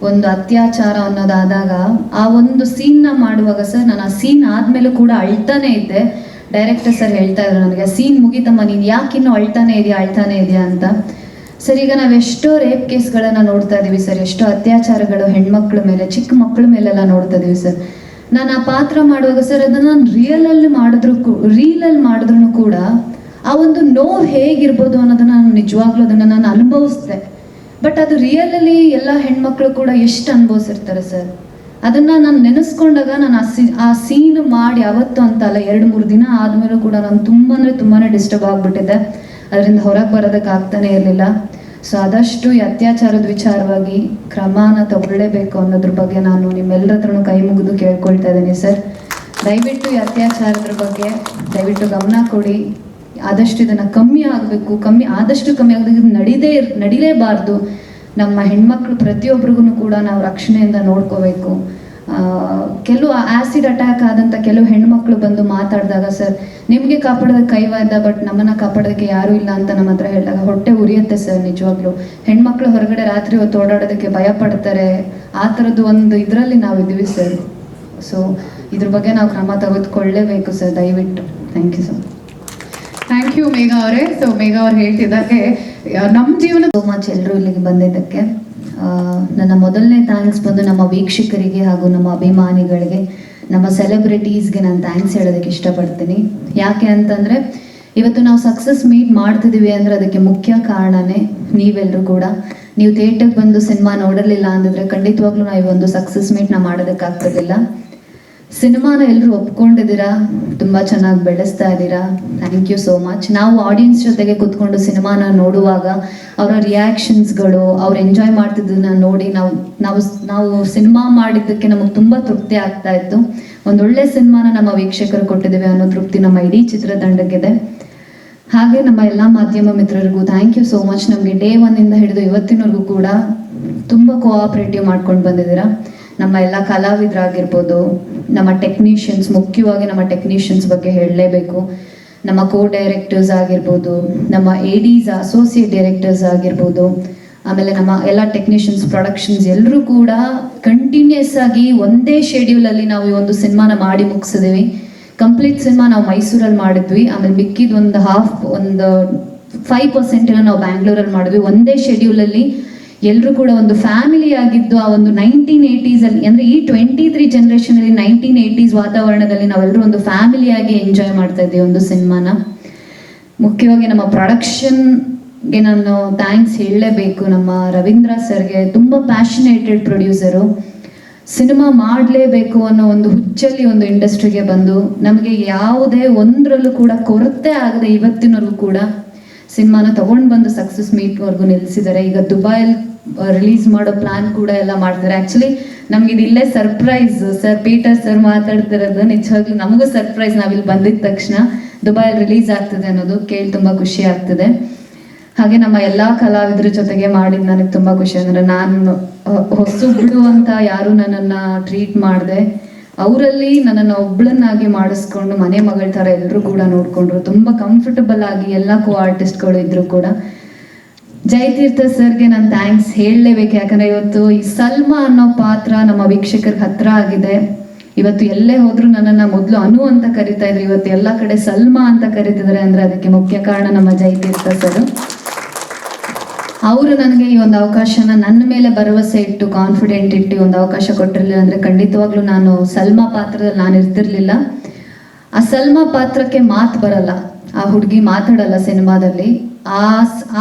ಒಂದು ಅತ್ಯಾಚಾರ ಅನ್ನೋದಾದಾಗ ಆ ಒಂದು ಸೀನ್ನ ಮಾಡುವಾಗ ಸರ್, ನಾನು ಆ ಸೀನ್ ಆದ್ಮೇಲೂ ಕೂಡ ಅಳ್ತಾನೆ ಇದ್ದೆ. ಡೈರೆಕ್ಟರ್ ಸರ್ ಹೇಳ್ತಾ ಇದ್ರು ನನಗೆ, ಸೀನ್ ಮುಗಿತಮ್ಮ, ನೀನು ಯಾಕಿನ್ನೂ ಅಳ್ತಾನೆ ಇದೆಯಾ ಅಂತ. ಸರ್, ಈಗ ನಾವೆಷ್ಟೋ ರೇಪ್ ಕೇಸ್ಗಳನ್ನ ನೋಡ್ತಾ ಇದೀವಿ ಸರ್, ಎಷ್ಟೋ ಅತ್ಯಾಚಾರಗಳು ಹೆಣ್ಮಕ್ಳ ಮೇಲೆ, ಚಿಕ್ಕ ಮಕ್ಕಳ ಮೇಲೆಲ್ಲ ನೋಡ್ತಾ ಇದೀವಿ ಸರ್. ನಾನು ಆ ಪಾತ್ರ ಮಾಡುವಾಗ ಸರ್, ಅದನ್ನ ನಾನು ರೀಲಲ್ಲಿ ಮಾಡಿದ್ರು ಕೂಡ ಆ ಒಂದು ನೋವು ಹೇಗಿರ್ಬೋದು ಅನ್ನೋದನ್ನ ನಾನು ನಿಜವಾಗ್ಲೂ ಅದನ್ನ ನಾನು ಅನುಭವಿಸ್ದೆ. ಬಟ್ ಅದು ರಿಯಲಲ್ಲಿ ಎಲ್ಲ ಹೆಣ್ಮಕ್ಳು ಕೂಡ ಎಷ್ಟು ಅನುಭವಿಸಿರ್ತಾರೆ ಸರ್. ಅದನ್ನ ನಾನು ನೆನೆಸ್ಕೊಂಡಾಗ ನಾನು ಆ ಸೀನ್ ಮಾಡಿ ಅವತ್ತು ಅಂತ ಅಲ್ಲ, 2-3 ದಿನ ಆದ್ಮೇಲೂ ಕೂಡ ನಾನು ತುಂಬಾನೇ ಡಿಸ್ಟರ್ಬ್ ಆಗ್ಬಿಟ್ಟಿದ್ದೆ. ಅದರಿಂದ ಹೊರಗೆ ಬರೋದಕ್ಕೆ ಆಗ್ತಾನೆ ಇರಲಿಲ್ಲ. ಸೊ ಆದಷ್ಟು ಈ ಅತ್ಯಾಚಾರದ ವಿಚಾರವಾಗಿ ಕ್ರಮನ ತಗೊಳ್ಳೇಬೇಕು ಅನ್ನೋದ್ರ ಬಗ್ಗೆ ನಾನು ನಿಮ್ಮೆಲ್ಲರ ಹತ್ರನೂ ಕೈ ಮುಗಿದು ಕೇಳ್ಕೊಳ್ತಾ ಇದ್ದೀನಿ ಸರ್. ದಯವಿಟ್ಟು ಈ ಅತ್ಯಾಚಾರದ ಬಗ್ಗೆ ದಯವಿಟ್ಟು ಗಮನ ಕೊಡಿ. ಆದಷ್ಟು ಇದನ್ನ ಆದಷ್ಟು ಕಮ್ಮಿ ಆಗೋದಕ್ಕೆ ನಡಿಲೇಬಾರ್ದು. ನಮ್ಮ ಹೆಣ್ಮಕ್ಳು ಪ್ರತಿಯೊಬ್ಬರಿಗೂ ಕೂಡ ನಾವು ರಕ್ಷಣೆಯಿಂದ ನೋಡ್ಕೋಬೇಕು. ಕೆಲವು ಆಸಿಡ್ ಅಟ್ಯಾಕ್ ಆದಂಥ ಕೆಲವು ಹೆಣ್ಮಕ್ಳು ಬಂದು ಮಾತಾಡಿದಾಗ, ಸರ್ ನಿಮಗೆ ಕಾಪಾಡೋದಕ್ಕೆ ಕೈವಾದ, ಬಟ್ ನಮ್ಮನ್ನ ಕಾಪಾಡೋದಕ್ಕೆ ಯಾರೂ ಇಲ್ಲ ಅಂತ ನಮ್ಮ ಹತ್ರ ಹೇಳಿದಾಗ ಹೊಟ್ಟೆ ಉರಿಯುತ್ತೆ ಸರ್. ನಿಜವಾಗ್ಲೂ ಹೆಣ್ಮಕ್ಳು ಹೊರಗಡೆ ರಾತ್ರಿ ಹೊತ್ತು ಓಡಾಡೋದಕ್ಕೆ ಭಯ ಪಡ್ತಾರೆ. ಆ ಥರದ್ದು ಒಂದು ಇದರಲ್ಲಿ ನಾವು ಇದ್ದೀವಿ ಸರ್. ಸೊ ಇದ್ರ ಬಗ್ಗೆ ನಾವು ಕ್ರಮ ತೆಗೆದುಕೊಳ್ಳೇಬೇಕು ಸರ್, ದಯವಿಟ್ಟು. Thank you sir. Thank you Megha ಅವರೇ. ಸೊ ಮೇಘಾ ಅವ್ರು ಹೇಳ್ತಿದ್ದಾಗೆ ನಮ್ಮ ಜೀವನ ಸೋ ಮಚ್ ಎಲ್ಲರೂ ಇಲ್ಲಿಗೆ ಬಂದಿದ್ದಕ್ಕೆ. ನನ್ನ ಮೊದಲನೇ ಥ್ಯಾಂಕ್ಸ್ ಬಂದು ನಮ್ಮ ವೀಕ್ಷಕರಿಗೆ ಹಾಗೂ ನಮ್ಮ ಅಭಿಮಾನಿಗಳಿಗೆ, ನಮ್ಮ ಸೆಲೆಬ್ರಿಟೀಸ್ಗೆ ನಾನು ಥ್ಯಾಂಕ್ಸ್ ಹೇಳೋದಕ್ಕೆ ಇಷ್ಟಪಡ್ತೀನಿ. ಯಾಕೆ ಅಂತಂದರೆ, ಇವತ್ತು ನಾವು ಸಕ್ಸಸ್ ಮೀಟ್ ಮಾಡ್ತಿದ್ದೀವಿ ಅಂದರೆ ಅದಕ್ಕೆ ಮುಖ್ಯ ಕಾರಣನೇ ನೀವೆಲ್ಲರೂ ಕೂಡ. ನೀವು ಥಿಯೇಟರ್ಗೆ ಬಂದು ಸಿನಿಮಾ ನೋಡಿರಲಿಲ್ಲ ಅಂದಿದ್ರೆ ಖಂಡಿತವಾಗ್ಲೂ ನಾವು ಈ ಒಂದು ಸಕ್ಸಸ್ ಮೀಟ್ನ ಮಾಡೋದಕ್ಕಾಗ್ತಿರ್ಲಿಲ್ಲ. ಸಿನಿಮಾನ ಎಲ್ಲರೂ ಒಪ್ಕೊಂಡಿದ್ದೀರಾ, ತುಂಬ ಚೆನ್ನಾಗಿ ಬೆಳೆಸ್ತಾ ಇದ್ದೀರಾ. Thank you so much. ನಾವು ಆಡಿಯನ್ಸ್ ಜೊತೆಗೆ ಕೂತ್ಕೊಂಡು ಸಿನಿಮಾನ ನೋಡುವಾಗ ಅವರ ರಿಯಾಕ್ಷನ್ಸ್ಗಳು, ಅವ್ರು ಎಂಜಾಯ್ ಮಾಡ್ತಿದ್ದನ್ನ ನೋಡಿ ನಾವು ಸಿನಿಮಾ ಮಾಡಿದ್ದಕ್ಕೆ ನಮಗೆ ತುಂಬ ತೃಪ್ತಿ ಆಗ್ತಾ ಇತ್ತು. ಒಂದೊಳ್ಳೆ ಸಿನಿಮಾನ ನಮ್ಮ ವೀಕ್ಷಕರು ಕೊಟ್ಟಿದ್ದೇವೆ ಅನ್ನೋ ತೃಪ್ತಿ ನಮ್ಮ ಇಡೀ ಚಿತ್ರತಂಡಕ್ಕಿದೆ. ಹಾಗೆ ನಮ್ಮ ಎಲ್ಲ ಮಾಧ್ಯಮ ಮಿತ್ರರಿಗೂ ಥ್ಯಾಂಕ್ ಯು ಸೋ ಮಚ್. ನಮಗೆ ಡೇ 1 ಇಂದ ಹಿಡಿದು ಇವತ್ತಿನವರೆಗೂ ಕೂಡ ತುಂಬ ಕೋಆಪರೇಟಿವ್ ಮಾಡ್ಕೊಂಡು ಬಂದಿದ್ದೀರಾ. ನಮ್ಮ ಎಲ್ಲ ಕಲಾವಿದರಾಗಿರ್ಬೋದು, ನಮ್ಮ ಟೆಕ್ನಿಷಿಯನ್ಸ್, ಮುಖ್ಯವಾಗಿ ನಮ್ಮ ಟೆಕ್ನಿಷಿಯನ್ಸ್ ಬಗ್ಗೆ ಹೇಳಲೇಬೇಕು. ನಮ್ಮ ಡೈರೆಕ್ಟರ್ಸ್ ಆಗಿರ್ಬೋದು, ನಮ್ಮ ADs, ಅಸೋಸಿಯೇಟ್ ಡೈರೆಕ್ಟರ್ಸ್ ಆಗಿರ್ಬೋದು, ಆಮೇಲೆ ನಮ್ಮ ಎಲ್ಲ ಟೆಕ್ನಿಷಿಯನ್ಸ್, ಪ್ರೊಡಕ್ಷನ್ಸ್ ಎಲ್ಲರೂ ಕೂಡ ಕಂಟಿನ್ಯೂಸ್ ಆಗಿ ಒಂದೇ ಶೆಡ್ಯೂಲಲ್ಲಿ ನಾವು ಈ ಒಂದು ಸಿನಿಮಾನ ಮಾಡಿ ಮುಗಿಸಿದೀವಿ. ಕಂಪ್ಲೀಟ್ ಸಿನಿಮಾ ನಾವು ಮೈಸೂರಲ್ಲಿ ಮಾಡಿದ್ವಿ. ಆಮೇಲೆ ಮಿಕ್ಕಿದ ಒಂದು 5% ನಾವು ಬ್ಯಾಂಗ್ಳೂರಲ್ಲಿ ಮಾಡಿದ್ವಿ. ಒಂದೇ ಶೆಡ್ಯೂಲಲ್ಲಿ ಎಲ್ಲರೂ ಕೂಡ ಒಂದು ಫ್ಯಾಮಿಲಿ ಆಗಿದ್ದು, ಆ ಒಂದು 1980s ಅಲ್ಲಿ, ಅಂದರೆ ಈ 23 ಜನರೇಷನಲ್ಲಿ 1980s ವಾತಾವರಣದಲ್ಲಿ ನಾವೆಲ್ಲರೂ ಒಂದು ಫ್ಯಾಮಿಲಿಯಾಗಿ ಎಂಜಾಯ್ ಮಾಡ್ತಾ ಇದ್ದೀವಿ ಒಂದು ಸಿನಿಮಾನ. ಮುಖ್ಯವಾಗಿ ನಮ್ಮ ಪ್ರೊಡಕ್ಷನ್ಗೆ ನಾನು ಥ್ಯಾಂಕ್ಸ್ ಹೇಳಲೇಬೇಕು. ನಮ್ಮ ರವೀಂದ್ರ ಸರ್ಗೆ, ತುಂಬ ಪ್ಯಾಷನೇಟೆಡ್ ಪ್ರೊಡ್ಯೂಸರು. ಸಿನಿಮಾ ಮಾಡಲೇಬೇಕು ಅನ್ನೋ ಒಂದು ಹುಚ್ಚಲ್ಲಿ ಒಂದು ಇಂಡಸ್ಟ್ರಿಗೆ ಬಂದು ನಮಗೆ ಯಾವುದೇ ಒಂದರಲ್ಲೂ ಕೂಡ ಕೊರತೆ ಆಗದೆ ಇವತ್ತಿನವರೆಗೂ ಕೂಡ ಸಿನಿಮಾನ ತಗೊಂಡು ಬಂದು ಸಕ್ಸಸ್ ಮೀಟ್ವರೆಗೂ ನಿಲ್ಲಿಸಿದ್ದಾರೆ. ಈಗ ದುಬೈಲ್ ರಿಲೀಸ್ ಮಾಡೋ ಪ್ಲಾನ್ ಕೂಡ ಎಲ್ಲ ಮಾಡ್ತಾರೆ. ಆ್ಯಕ್ಚುಲಿ ನಮ್ಗೆ ಇದು ಇಲ್ಲೇ ಸರ್ಪ್ರೈಸ್ ಸರ್. ಪೀಟರ್ ಸರ್ ಮಾತಾಡ್ತಿರೋದು ನಿಜವಾಗ್ಲೂ ನಮಗೂ ಸರ್ಪ್ರೈಸ್. ನಾವಿಲ್ಲಿ ಬಂದಿದ್ದ ತಕ್ಷಣ ದುಬೈಲ್ ರಿಲೀಸ್ ಆಗ್ತದೆ ಅನ್ನೋದು ಕೇಳಿ ತುಂಬ ಖುಷಿ ಆಗ್ತದೆ. ಹಾಗೆ ನಮ್ಮ ಎಲ್ಲ ಕಲಾವಿದರ ಜೊತೆಗೆ ಮಾಡಿದ್ದು ನನಗೆ ತುಂಬ ಖುಷಿ. ಅಂದರೆ ನಾನು ಹೊಸಬ್ಳು ಅಂತ ಯಾರು ನನ್ನನ್ನು ಟ್ರೀಟ್ ಮಾಡಿದೆ, ಅವರಲ್ಲಿ ನನ್ನನ್ನು ಒಬ್ಳನ್ನಾಗಿ ಮಾಡಿಸ್ಕೊಂಡು ಮನೆ ಮಗಳ ಥರ ಎಲ್ಲರೂ ಕೂಡ ನೋಡಿಕೊಂಡ್ರು. ತುಂಬ ಕಂಫರ್ಟಬಲ್ ಆಗಿ ಎಲ್ಲ ಆರ್ಟಿಸ್ಟ್ಗಳು ಇದ್ರು ಕೂಡ. ಜಯತೀರ್ಥ ಸರ್ಗೆ ನಾನು ಥ್ಯಾಂಕ್ಸ್ ಹೇಳಲೇಬೇಕು. ಯಾಕಂದರೆ ಇವತ್ತು ಈ ಸಲ್ಮಾ ಅನ್ನೋ ಪಾತ್ರ ನಮ್ಮ ವೀಕ್ಷಕರಿಗೆ ಹತ್ರ ಆಗಿದೆ. ಇವತ್ತು ಎಲ್ಲೇ ಹೋದ್ರು ನನ್ನನ್ನು ಮೊದಲು ಅನು ಅಂತ ಕರಿತಾ ಇದ್ರು, ಇವತ್ತು ಎಲ್ಲ ಕಡೆ ಸಲ್ಮಾ ಅಂತ ಕರಿತಿದ್ದಾರೆ. ಅಂದರೆ ಅದಕ್ಕೆ ಮುಖ್ಯ ಕಾರಣ ನಮ್ಮ ಜಯತೀರ್ಥ ಸರ್. ಅವರು ನನಗೆ ಈ ಒಂದು ಅವಕಾಶನ ನನ್ನ ಮೇಲೆ ಭರವಸೆ ಇಟ್ಟು, ಕಾನ್ಫಿಡೆಂಟ್ ಇಟ್ಟು ಒಂದು ಅವಕಾಶ ಕೊಟ್ಟಿರಲಿಲ್ಲ ಅಂದರೆ ಖಂಡಿತವಾಗ್ಲೂ ನಾನು ಸಲ್ಮಾ ಪಾತ್ರದಲ್ಲಿ ನಾನು ಇರ್ತಿರ್ಲಿಲ್ಲ. ಆ ಸಲ್ಮಾ ಪಾತ್ರಕ್ಕೆ ಮಾತು ಬರಲ್ಲ, ಆ ಹುಡುಗಿ ಮಾತಾಡಲ್ಲ ಸಿನಿಮಾದಲ್ಲಿ.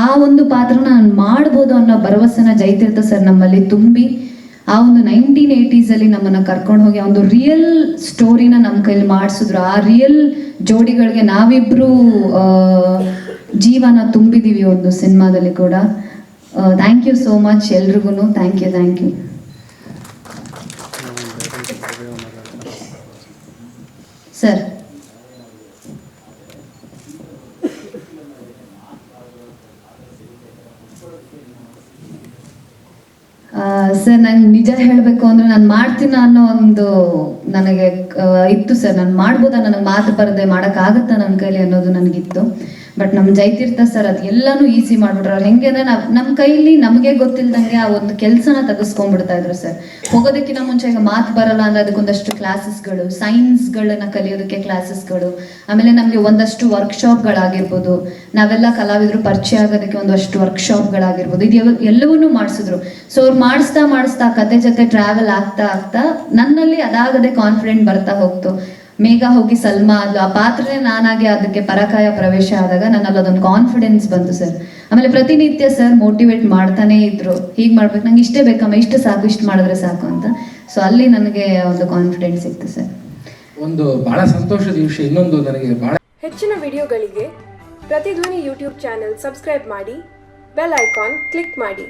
ಆ ಒಂದು ಪಾತ್ರನ ನಾನು ಮಾಡ್ಬೋದು ಅನ್ನೋ ಭರವಸೆನ ಜಯತೀರ್ಥ ಸರ್ ನಮ್ಮಲ್ಲಿ ತುಂಬಿ, ಆ ಒಂದು 1980s ಅಲ್ಲಿ ನಮ್ಮನ್ನು ಕರ್ಕೊಂಡು ಹೋಗಿ ಆ ಒಂದು ರಿಯಲ್ ಸ್ಟೋರಿನ ನಮ್ಮ ಕೈಲಿ ಮಾಡಿಸಿದ್ರು. ಆ ರಿಯಲ್ ಜೋಡಿಗಳಿಗೆ ನಾವಿಬ್ರು ಜೀವನ ತುಂಬಿದೀವಿ ಒಂದು ಸಿನಿಮಾದಲ್ಲಿ ಕೂಡ. ಥ್ಯಾಂಕ್ ಯು ಸೋ ಮಚ್ ಎಲ್ರಿಗೂ. Thank you sir. ಸರ್, ನಂಗೆ ನಿಜ ಹೇಳಬೇಕು ಅಂದರೆ ನಾನು ಮಾಡ್ತೀನ ಅನ್ನೋ ಒಂದು ನನಗೆ ಇತ್ತು ಸರ್. ನಾನು ಮಾಡ್ಬೋದಾ, ನನಗೆ ಮಾತು ಬರದೆ ಮಾಡೋಕ್ಕಾಗತ್ತಾ ನನ್ನ ಕೈಲಿ ಅನ್ನೋದು ನನಗಿತ್ತು. ಬಟ್ ನಮ್ಮ ಜೈತೀರ್ಥ ಸರ್ ಅದು ಎಲ್ಲಾನು ಈಸಿ ಮಾಡ್ಬಿಟ್ರು. ಅವ್ರು ಹೆಂಗೆ ಅಂದ್ರೆ ನಮ್ಮ ಕೈಲಿ ನಮಗೆ ಗೊತ್ತಿಲ್ದಂಗೆ ಆ ಒಂದು ಕೆಲಸನ ತೆಗೆಸ್ಕೊಂಡ್ಬಿಡ್ತಾ ಇದ್ರು ಸರ್. ಹೋಗೋದಕ್ಕಿಂತ ಮುಂಚೆ ಈಗ ಮಾತು ಬರಲ್ಲ ಅಂದ್ರೆ ಅದಕ್ಕೊಂದಷ್ಟು ಕ್ಲಾಸಸ್ಗಳು, ಸೈನ್ಸ್ಗಳನ್ನ ಕಲಿಯೋದಕ್ಕೆ ಕ್ಲಾಸಸ್ಗಳು, ಆಮೇಲೆ ನಮಗೆ ಒಂದಷ್ಟು ವರ್ಕ್ಶಾಪ್ಗಳಾಗಿರ್ಬೋದು, ನಾವೆಲ್ಲ ಕಲಾವಿದರು ಪರಿಚಯ ಆಗೋದಕ್ಕೆ ಒಂದಷ್ಟು ವರ್ಕ್ಶಾಪ್ಗಳಾಗಿರ್ಬೋದು, ಇದು ಎಲ್ಲವನ್ನೂ ಮಾಡಿಸಿದ್ರು. ಸೊ ಅವ್ರು ಮಾಡಿಸ್ತಾ ಕತೆ ಜೊತೆ ಟ್ರಾವೆಲ್ ಆಗ್ತಾ ನನ್ನಲ್ಲಿ ಅದಾಗದೆ ಕಾನ್ಫಿಡೆಂಟ್ ಬರ್ತಾ ಹೋಗ್ತು. ಮೇಘ ಹೋಗಿ ಸಲ್ಮಾ ಆದ್ಲು, ಆ ಪಾತ್ರನೇ ನಾನಾಗಿ ಅದಕ್ಕೆ ಪರಕಾಯ ಪ್ರವೇಶ ಆದಾಗ ನನ್ನಲ್ಲಿ ಅದೊಂದು ಕಾನ್ಫಿಡೆನ್ಸ್ ಬಂತು ಸರ್. ಆಮೇಲೆ ಪ್ರತಿನಿತ್ಯ ಸರ್ ಮೋಟಿವೇಟ್ ಮಾಡ್ತಾನೆ ಇದ್ರು, ಹೀಗೆ ಮಾಡ್ಬೇಕು, ನಂಗೆ ಇಷ್ಟೇ ಬೇಕಮ್ಮ, ಇಷ್ಟು ಸಾಕು, ಇಷ್ಟು ಮಾಡಿದ್ರೆ ಸಾಕು ಅಂತ. ಸೊ ಅಲ್ಲಿ ನನಗೆ ಒಂದು ಕಾನ್ಫಿಡೆನ್ಸ್ ಸಿಕ್ತು ಸರ್. ಒಂದು ಬಹಳ ಸಂತೋಷದ ವಿಷಯ ಇನ್ನೊಂದು ನನಗೆ ಬಹಳ. ಹೆಚ್ಚಿನ ವಿಡಿಯೋಗಳಿಗೆ ಪ್ರತಿಧ್ವನಿ ಯೂಟ್ಯೂಬ್ ಚಾನೆಲ್ ಸಬ್ಸ್ಕ್ರೈಬ್ ಮಾಡಿ, ಬೆಲ್ ಐಕಾನ್ ಕ್ಲಿಕ್ ಮಾಡಿ.